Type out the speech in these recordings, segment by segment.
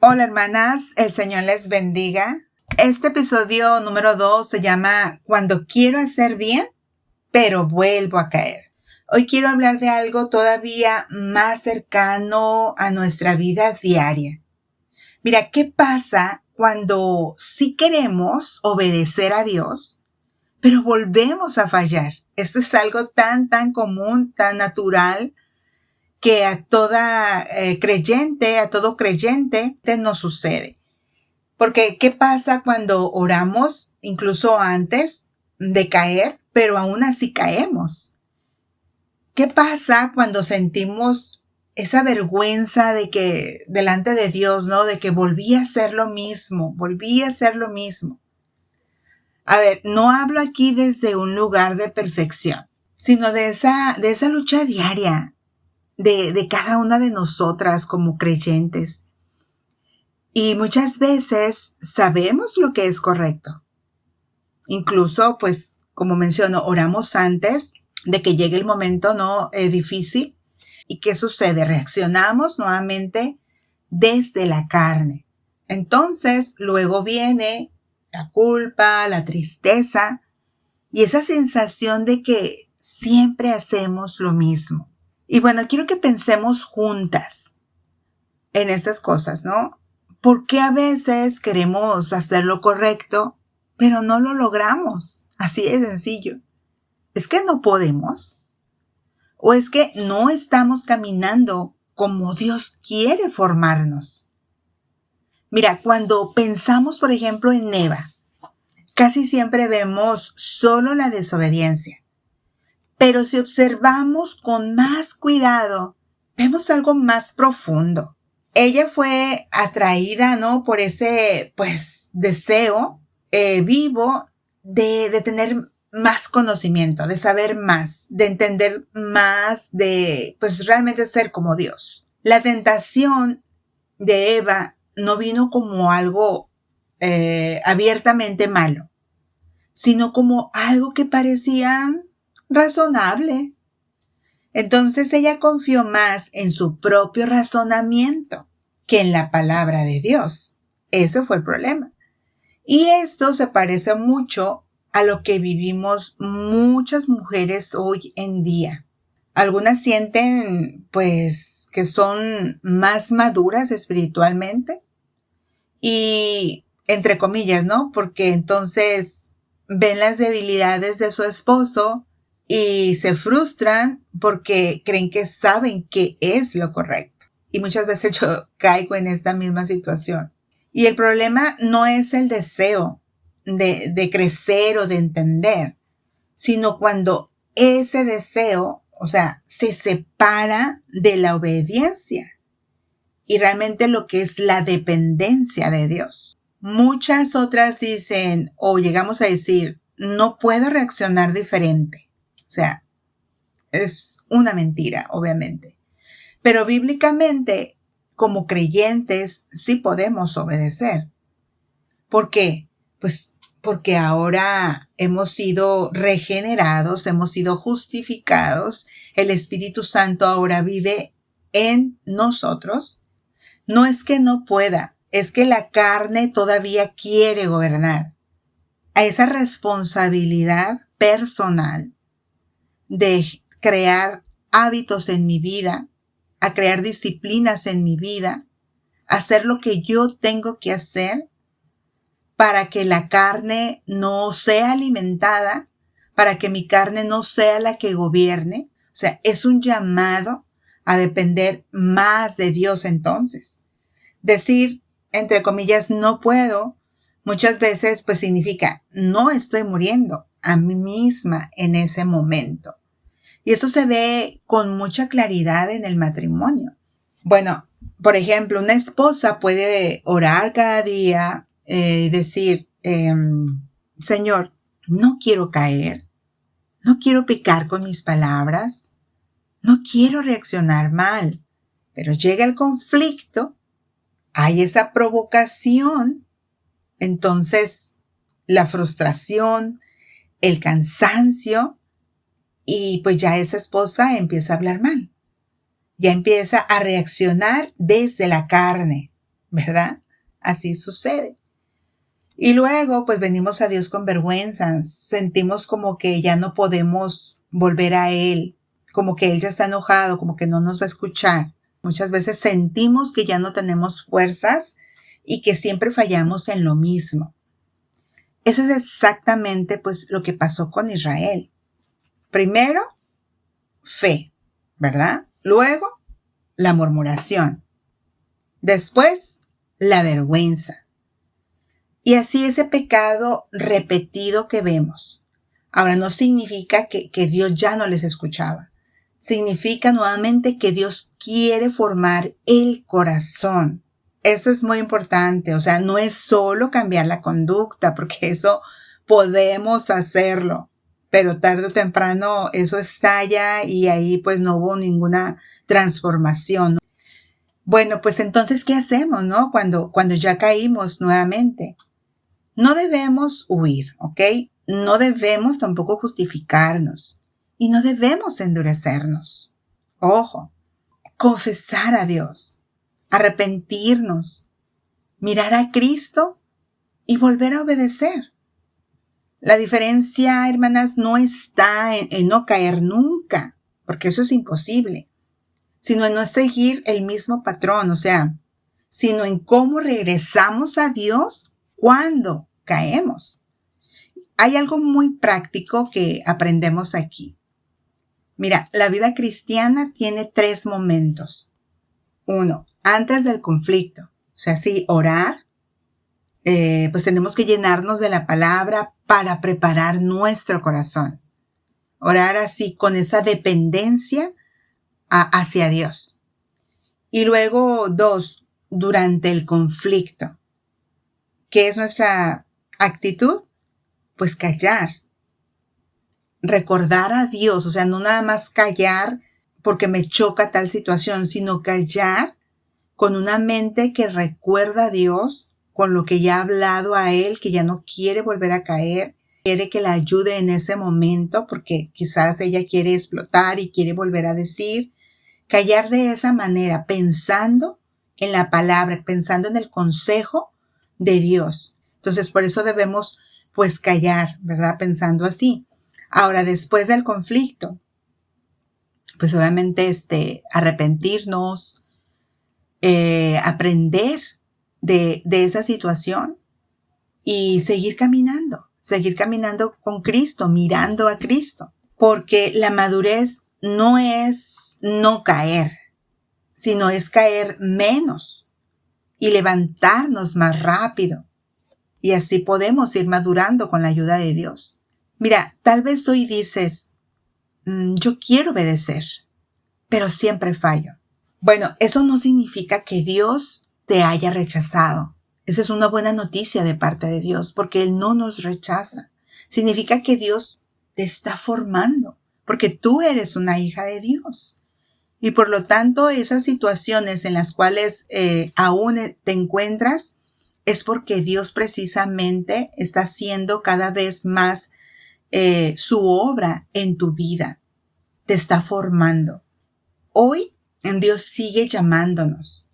Hola hermanas, el Señor les bendiga. Este episodio número 2 se llama Cuando quiero hacer bien, pero vuelvo a caer. Hoy quiero hablar de algo todavía más cercano a nuestra vida diaria. Mira, ¿qué pasa cuando sí queremos obedecer a Dios, pero volvemos a fallar? Esto es algo tan común, tan natural, que a toda creyente, a todo creyente nos sucede. Porque, ¿qué pasa cuando oramos, incluso antes de caer, pero aún así caemos? ¿Qué pasa cuando sentimos esa vergüenza de que, delante de Dios, ¿no? De que volví a hacer lo mismo. A ver, no hablo aquí desde un lugar de perfección, sino de esa lucha diaria de cada una de nosotras como creyentes. Y muchas veces sabemos lo que es correcto. Incluso, pues, como menciono, oramos antes de que llegue el momento no difícil. ¿Y qué sucede? Reaccionamos nuevamente desde la carne. Entonces, luego viene la culpa, la tristeza y esa sensación de que siempre hacemos lo mismo. Y bueno, quiero que pensemos juntas en estas cosas, ¿no? ¿Por qué a veces queremos hacer lo correcto, pero no lo logramos? Así de sencillo. ¿Es que no podemos? ¿O es que no estamos caminando como Dios quiere formarnos? Mira, cuando pensamos, por ejemplo, en Eva, casi siempre vemos solo la desobediencia. Pero si observamos con más cuidado, vemos algo más profundo. Ella fue atraída, ¿no? Por ese, pues, deseo vivo de tener más conocimiento, de saber más, de entender más, de, pues, realmente ser como Dios. La tentación de Eva no vino como algo abiertamente malo, sino como algo que parecía razonable. Entonces ella confió más en su propio razonamiento que en la palabra de Dios. Ese fue el problema. Y esto se parece mucho a lo que vivimos muchas mujeres hoy en día. Algunas sienten, pues, que son más maduras espiritualmente y, entre comillas, ¿no? Porque entonces ven las debilidades de su esposo y se frustran porque creen que saben qué es lo correcto. Y muchas veces yo caigo en esta misma situación. Y el problema no es el deseo de crecer o de entender, sino cuando ese deseo, o sea, se separa de la obediencia y realmente lo que es la dependencia de Dios. Muchas otras dicen, o llegamos a decir, no puedo reaccionar diferente. O sea, es una mentira, obviamente. Pero bíblicamente, como creyentes, sí podemos obedecer. ¿Por qué? Pues porque ahora hemos sido regenerados, hemos sido justificados. El Espíritu Santo ahora vive en nosotros. No es que no pueda, es que la carne todavía quiere gobernar. A esa responsabilidad personal de crear hábitos en mi vida, a crear disciplinas en mi vida, hacer lo que yo tengo que hacer para que la carne no sea alimentada, para que mi carne no sea la que gobierne. O sea, es un llamado a depender más de Dios entonces. Decir, entre comillas, no puedo, muchas veces pues significa no estoy muriendo a mí misma en ese momento. Y esto se ve con mucha claridad en el matrimonio. Bueno, por ejemplo, una esposa puede orar cada día y decir, Señor, no quiero caer, no quiero pecar con mis palabras, no quiero reaccionar mal, pero llega el conflicto, hay esa provocación, entonces la frustración, el cansancio, y pues ya esa esposa empieza a hablar mal. Ya empieza a reaccionar desde la carne, ¿verdad? Así sucede. Y luego, pues venimos a Dios con vergüenza, sentimos como que ya no podemos volver a Él, como que Él ya está enojado, como que no nos va a escuchar. Muchas veces sentimos que ya no tenemos fuerzas y que siempre fallamos en lo mismo. Eso es exactamente pues lo que pasó con Israel. Primero, fe, ¿verdad? Luego, la murmuración. Después, la vergüenza. Y así ese pecado repetido que vemos. Ahora no significa que Dios ya no les escuchaba. Significa nuevamente que Dios quiere formar el corazón. Eso es muy importante. O sea, no es solo cambiar la conducta, porque eso podemos hacerlo. Pero tarde o temprano eso estalla y ahí pues no hubo ninguna transformación. Bueno, pues entonces, ¿qué hacemos, no? Cuando ya caímos nuevamente. No debemos huir, ¿ok? No debemos tampoco justificarnos y no debemos endurecernos. Ojo, confesar a Dios, arrepentirnos, mirar a Cristo y volver a obedecer. La diferencia, hermanas, no está en no caer nunca, porque eso es imposible, sino en no seguir el mismo patrón, o sea, sino en cómo regresamos a Dios cuando caemos. Hay algo muy práctico que aprendemos aquí. Mira, la vida cristiana tiene 3 momentos. 1, antes del conflicto. O sea, sí, orar, pues tenemos que llenarnos de la palabra para preparar nuestro corazón. Orar así con esa dependencia hacia Dios. Y luego 2, durante el conflicto. ¿Qué es nuestra actitud? Pues callar. Recordar a Dios, o sea, no nada más callar porque me choca tal situación, sino callar con una mente que recuerda a Dios, con lo que ya ha hablado a Él, que ya no quiere volver a caer, quiere que la ayude en ese momento porque quizás ella quiere explotar y quiere volver a decir. Callar de esa manera, pensando en la palabra, pensando en el consejo de Dios. Entonces, por eso debemos, pues, callar, ¿verdad? Pensando así. Ahora, después del conflicto, pues obviamente arrepentirnos, aprender de esa situación y seguir caminando con Cristo, mirando a Cristo. Porque la madurez no es no caer, sino es caer menos y levantarnos más rápido. Y así podemos ir madurando con la ayuda de Dios. Mira, tal vez hoy dices, yo quiero obedecer, pero siempre fallo. Bueno, eso no significa que Dios te haya rechazado. Esa es una buena noticia de parte de Dios, porque Él no nos rechaza. Significa que Dios te está formando, porque tú eres una hija de Dios. Y por lo tanto, esas situaciones en las cuales aún te encuentras, es porque Dios precisamente está haciendo cada vez más su obra en tu vida. Te está formando. Hoy Dios sigue llamándonos.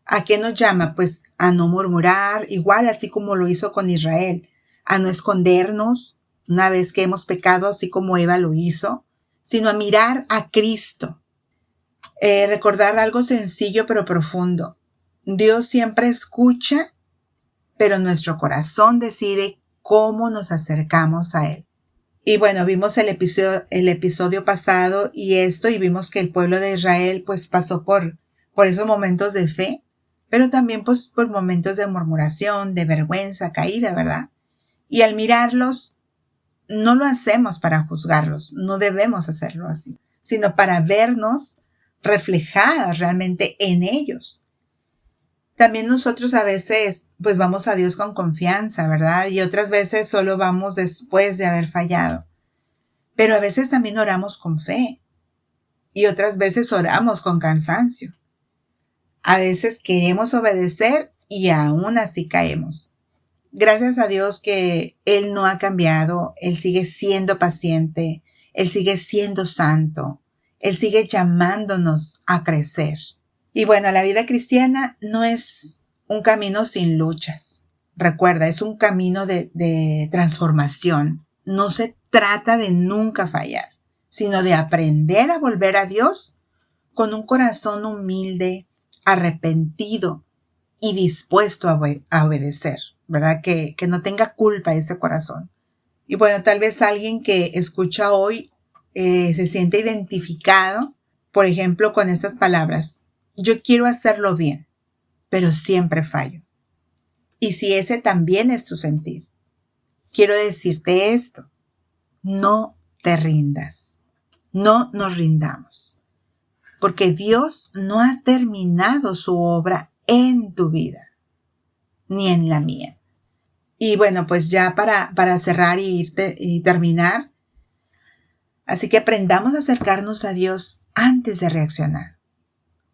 ¿A qué nos llama? Pues a no murmurar, igual así como lo hizo con Israel, a no escondernos una vez que hemos pecado, así como Eva lo hizo, sino a mirar a Cristo. Recordar algo sencillo pero profundo. Dios siempre escucha, pero nuestro corazón decide cómo nos acercamos a Él. Y bueno, vimos el episodio pasado y vimos que el pueblo de Israel pues pasó por esos momentos de fe, pero también pues por momentos de murmuración, de vergüenza, caída, ¿verdad? Y al mirarlos, no lo hacemos para juzgarlos, no debemos hacerlo así, sino para vernos reflejadas realmente en ellos. También nosotros a veces pues vamos a Dios con confianza, ¿verdad? Y otras veces solo vamos después de haber fallado. Pero a veces también oramos con fe y otras veces oramos con cansancio. A veces queremos obedecer y aún así caemos. Gracias a Dios que Él no ha cambiado, Él sigue siendo paciente, Él sigue siendo santo, Él sigue llamándonos a crecer. Y bueno, la vida cristiana no es un camino sin luchas. Recuerda, es un camino de transformación. No se trata de nunca fallar, sino de aprender a volver a Dios con un corazón humilde, arrepentido y dispuesto a obedecer, ¿verdad? Que no tenga culpa ese corazón. Y bueno, tal vez alguien que escucha hoy se siente identificado, por ejemplo, con estas palabras. Yo quiero hacerlo bien, pero siempre fallo. Y si ese también es tu sentir, quiero decirte esto. No te rindas. No nos rindamos. Porque Dios no ha terminado su obra en tu vida, ni en la mía. Y bueno, pues ya para cerrar y terminar, así que aprendamos a acercarnos a Dios antes de reaccionar,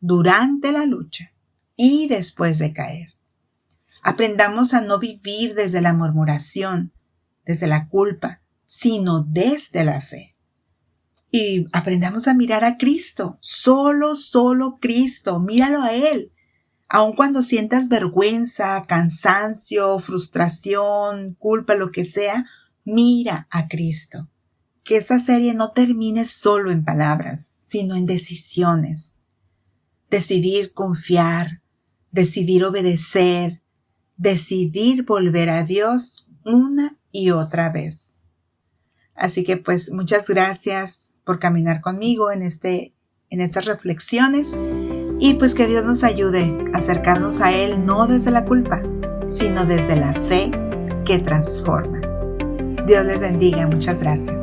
durante la lucha y después de caer. Aprendamos a no vivir desde la murmuración, desde la culpa, sino desde la fe. Y aprendamos a mirar a Cristo, solo Cristo, míralo a Él. Aun cuando sientas vergüenza, cansancio, frustración, culpa, lo que sea, mira a Cristo. Que esta serie no termine solo en palabras, sino en decisiones. Decidir confiar, decidir obedecer, decidir volver a Dios una y otra vez. Así que pues muchas gracias por caminar conmigo en estas reflexiones. Y pues que Dios nos ayude a acercarnos a Él no desde la culpa, sino desde la fe que transforma. Dios les bendiga. Muchas gracias.